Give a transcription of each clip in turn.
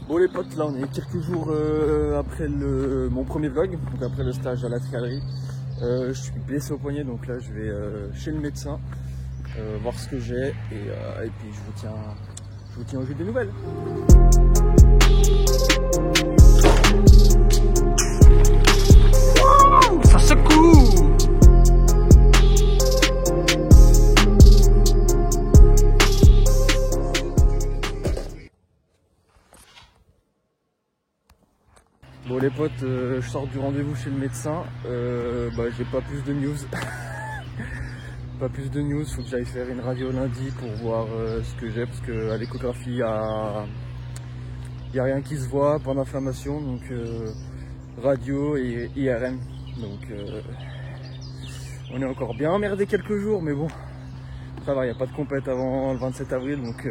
Bon les potes, là on est quelques jours après mon premier vlog, donc après le stage à la trialerie. Je suis blessé au poignet, donc là je vais chez le médecin voir ce que j'ai et puis je vous tiens au jus des nouvelles. Wow, ça secoue! Bon les potes, je sors du rendez-vous chez le médecin, j'ai pas plus de news. Pas plus de news, faut que j'aille faire une radio lundi pour voir ce que j'ai, parce qu'à l'échographie, il n'y a rien qui se voit, pas d'inflammation, donc radio et IRM. Donc on est encore bien emmerdé quelques jours, mais bon, ça va, il n'y a pas de compète avant le 27 avril, donc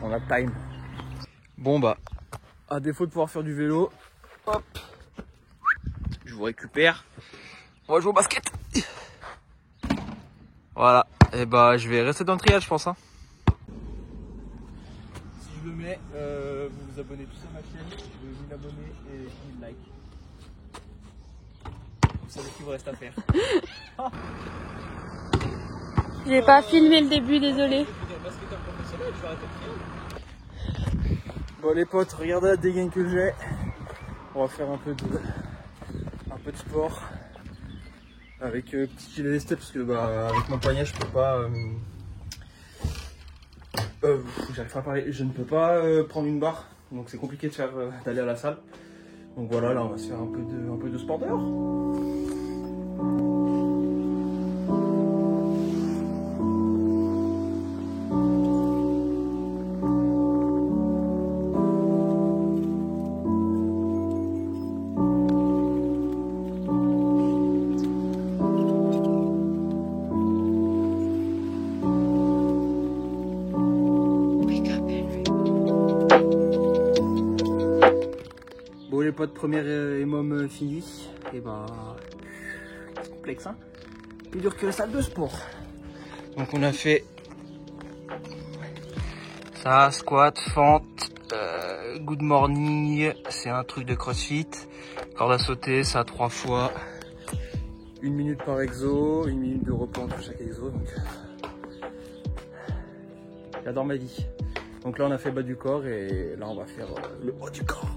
on a time. Bon bah, à défaut de pouvoir faire du vélo, hop, je vous récupère, on va jouer au basket. Voilà, et bah je vais rester dans le triage je pense. Hein. Si je le mets, vous vous abonnez tous à ma chaîne, 1000 abonnés et 1000 likes. Vous savez ce qu'il vous reste à faire. J'ai pas filmé le début, désolé. Bon les potes, regardez la dégaine que j'ai. On va faire un peu de sport. Avec petit gilet lesté parce que avec mon poignet je peux pas j'arrive pas à parler, je ne peux pas prendre une barre, donc c'est compliqué d'aller à la salle. Donc voilà, là on va se faire un peu de sport dehors. Bon les potes, première EMOM fini, et c'est complexe hein, plus dur que la salle de sport. Donc on a fait ça, squat, fente, good morning, c'est un truc de crossfit, corde à sauter, ça 3 fois, 1 minute par exo, 1 minute de repos entre chaque exo, donc j'adore ma vie. Donc là on a fait bas du corps et là on va faire le haut du corps.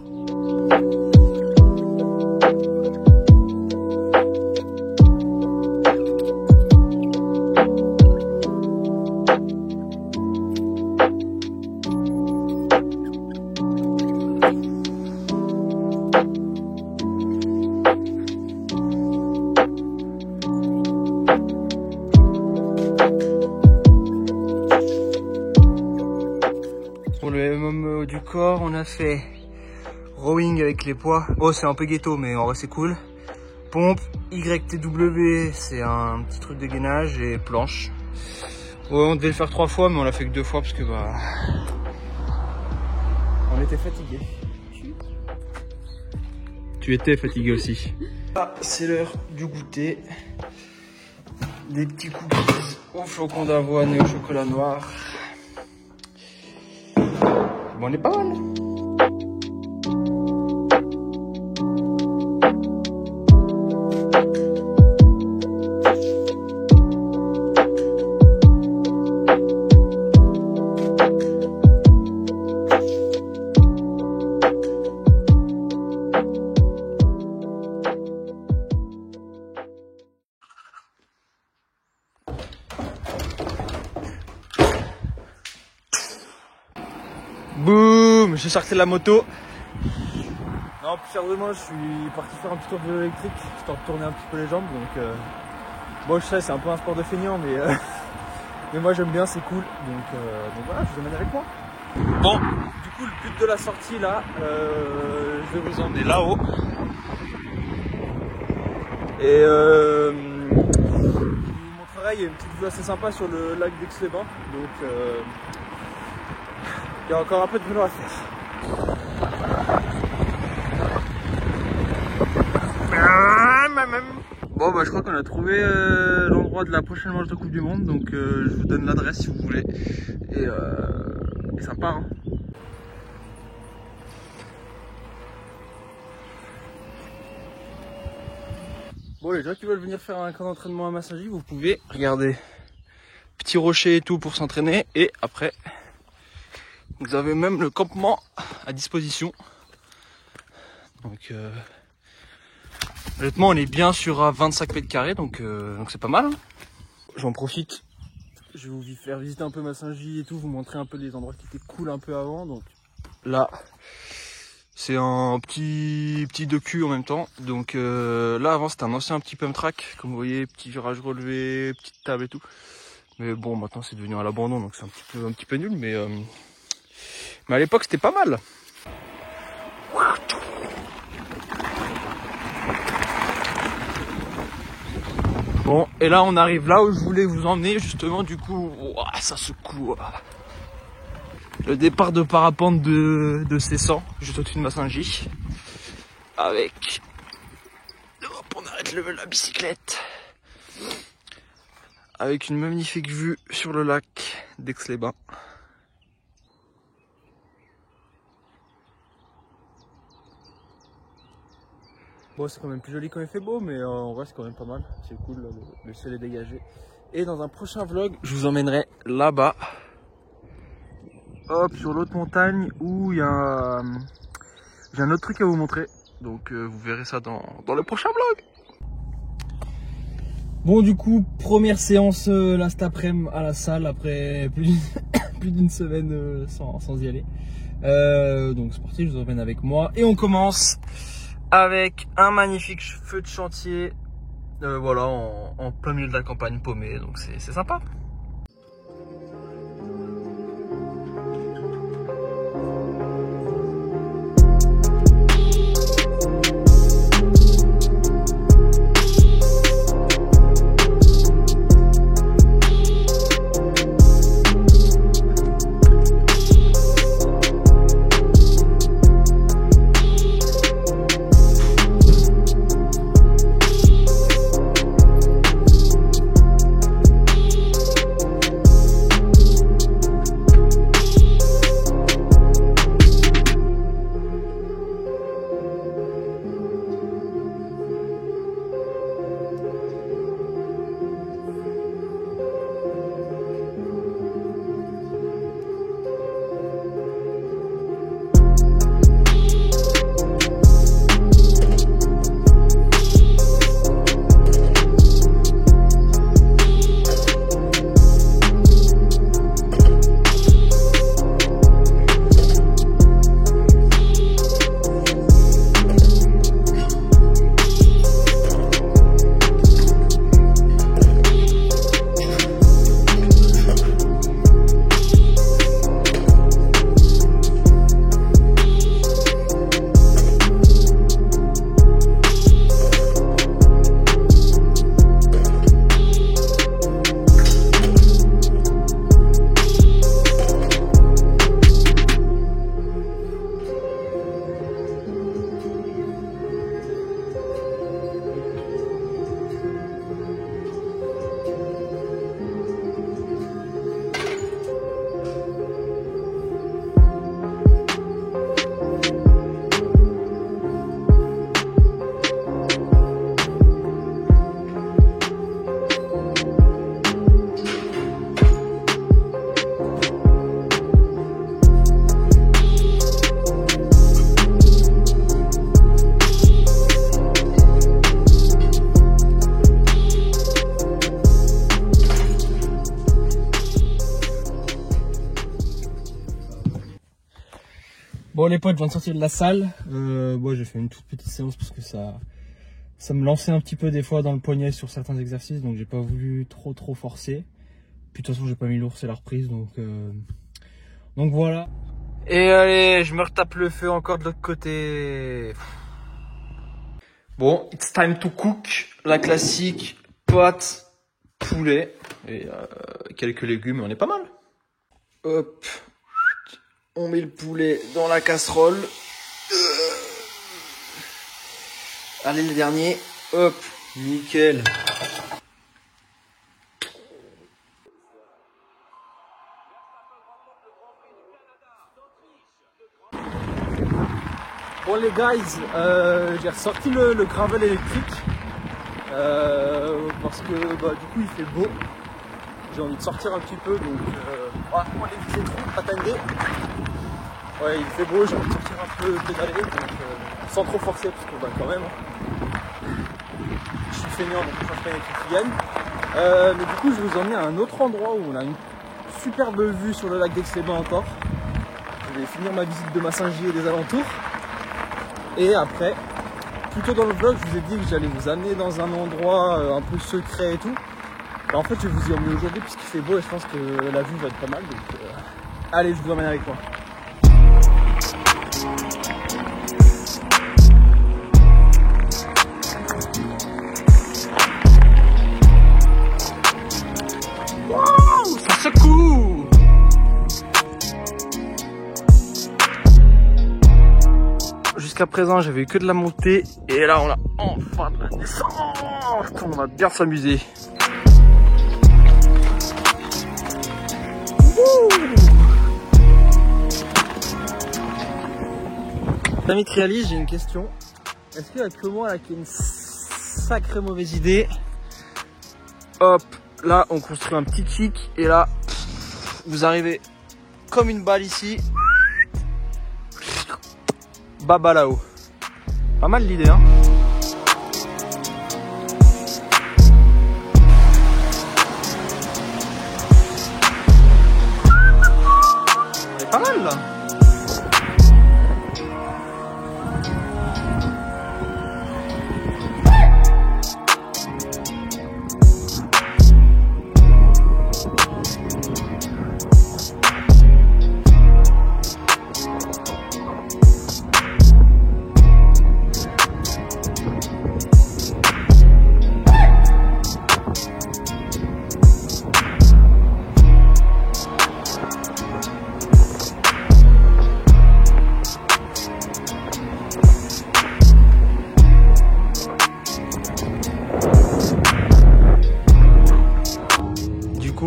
Pour le MM du corps, on a fait rowing avec les poids. Oh, c'est un peu ghetto, mais en vrai c'est cool. Pompe, YTW, c'est un petit truc de gainage, et planche. Ouais, on devait le faire 3 fois, mais on l'a fait que 2 fois parce que on était fatigué. Tu étais fatigué aussi. Ah, c'est l'heure du goûter. Des petits cookies au flocon d'avoine et au chocolat noir. Bon, on est pas mal. Boum, je suis sorti de la moto. Non, plus sérieusement, je suis parti faire un petit tour de vélo électrique, histoire de tourner un petit peu les jambes. Donc, bon, je sais, c'est un peu un sport de feignant, mais moi j'aime bien, c'est cool. Donc voilà, je vous emmène avec moi. Bon, du coup, le but de la sortie là, je vais vous emmener là-haut. Et mon travail, il y a une petite vue assez sympa sur le lac d'Aix-les-Bains. Donc, il y a encore un peu de vélo à faire. Bon bah je crois qu'on a trouvé l'endroit de la prochaine manche de Coupe du Monde, donc je vous donne l'adresse si vous voulez. Et ça part. Hein. Bon, les gens qui veulent venir faire un camp d'entraînement à Massagy, vous pouvez. Regardez, petit rocher et tout pour s'entraîner. Et après, vous avez même le campement à disposition. Donc, honnêtement, on est bien sur 25 mètres carrés, donc c'est pas mal. Hein. J'en profite. Je vais vous faire visiter un peu Massagy et tout, vous montrer un peu des endroits qui étaient cool un peu avant. Donc là, c'est un petit docu en même temps. Donc là, avant, c'était un ancien petit pump track, comme vous voyez, petit virage relevé, petite table et tout. Mais bon, maintenant, c'est devenu à l'abandon, donc c'est un petit peu nul. Mais à l'époque, c'était pas mal. Bon, et là on arrive là où je voulais vous emmener justement, du coup, ouah, ça secoue. Le départ de parapente de Cessan, juste au-dessus de Massagy. Avec... Hop, on arrête la bicyclette. Avec une magnifique vue sur le lac d'Aix-les-Bains. Bon, c'est quand même plus joli quand il fait beau, mais en vrai c'est quand même pas mal. C'est cool, là, le ciel est dégagé. Et dans un prochain vlog, je vous emmènerai là-bas. Hop, sur l'autre montagne où il y a j'ai un autre truc à vous montrer. Donc vous verrez ça dans le prochain vlog. Bon, du coup, première séance là cet après-midi à la salle après plus d'une semaine sans y aller. Donc c'est parti, je vous emmène avec moi. Et on commence avec un magnifique feu de chantier, voilà, en plein milieu de la campagne paumée, donc c'est sympa. Bon les potes, je viens de sortir de la salle. Bon, j'ai fait une toute petite séance parce que ça me lançait un petit peu des fois dans le poignet sur certains exercices, donc j'ai pas voulu trop forcer. Puis de toute façon j'ai pas mis lourd, c'est la reprise, donc voilà. Et allez, je me retape le feu encore de l'autre côté. Bon, it's time to cook. La classique pâte, poulet et quelques légumes, on est pas mal. Hop. On met le poulet dans la casserole. Allez, le dernier. Hop, nickel. Bon les guys, j'ai ressorti le gravel électrique. parce que bah, du coup il fait beau. J'ai envie de sortir un petit peu, donc on va aller visiter trop, attendez. Ouais, il fait beau, j'ai envie de sortir un peu, pédaler, donc sans trop forcer, parce que bah, quand même, je suis feignant, donc je change pas avec Kylian. Mais du coup, je vais vous emmener à un autre endroit où on a une superbe vue sur le lac d'Aix-les-Bains encore. Je vais finir ma visite de Massingy et des alentours. Et après, plus tôt dans le vlog, je vous ai dit que j'allais vous amener dans un endroit un peu secret et tout. Bah, en fait, je vais vous y emmener aujourd'hui puisqu'il fait beau et je pense que la vue va être pas mal. Donc, allez, je vous emmène avec moi. Wow, ça secoue! Jusqu'à présent, j'avais eu que de la montée et là, on a enfin de la descente. On va bien s'amuser. L'ami Triali, j'ai une question. Est-ce qu'il y a que moi là qui a une sacrée mauvaise idée? Hop, là on construit un petit chic et là vous arrivez comme une balle ici. Baba là-haut. Pas mal l'idée, hein? C'est pas mal là.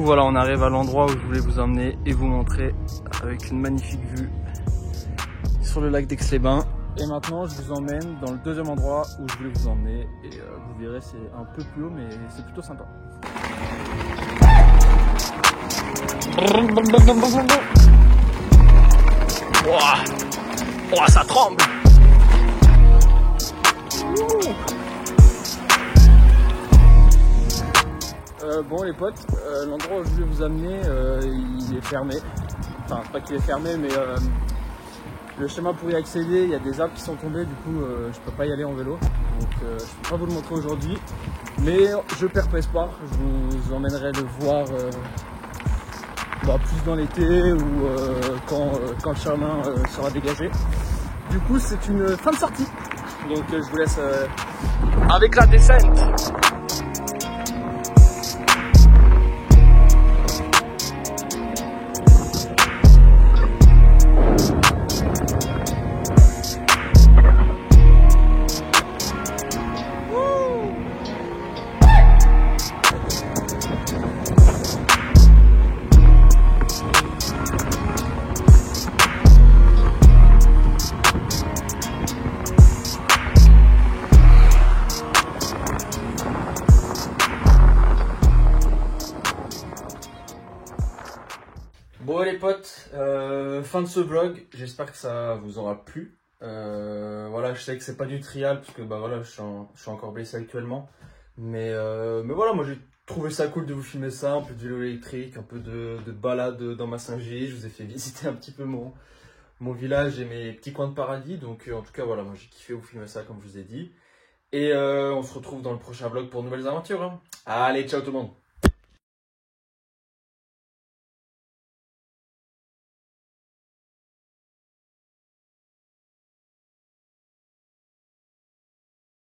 Voilà, on arrive à l'endroit où je voulais vous emmener et vous montrer avec une magnifique vue sur le lac d'Aix-les-Bains. Et maintenant, je vous emmène dans le deuxième endroit où je voulais vous emmener et vous verrez, c'est un peu plus haut, mais c'est plutôt sympa. Ouah, ça tremble. Bon les potes, l'endroit où je voulais vous amener, il est fermé. Enfin, pas qu'il est fermé, mais le chemin pour y accéder, il y a des arbres qui sont tombés, du coup je peux pas y aller en vélo. Donc je peux pas vous le montrer aujourd'hui. Mais je perds pas espoir, je vous emmènerai le voir plus dans l'été ou quand le chemin sera dégagé. Du coup c'est une fin de sortie. Donc je vous laisse avec la descente. Bon les potes, fin de ce vlog, j'espère que ça vous aura plu. Voilà, je sais que c'est pas du trial parce que bah voilà, je suis encore blessé actuellement. Mais voilà, moi j'ai trouvé ça cool de vous filmer ça, un peu de vélo électrique, un peu de balade dans Massingy. Je vous ai fait visiter un petit peu mon village et mes petits coins de paradis. Donc en tout cas voilà, moi j'ai kiffé vous filmer ça comme je vous ai dit. Et on se retrouve dans le prochain vlog pour de nouvelles aventures, hein. Allez, ciao tout le monde!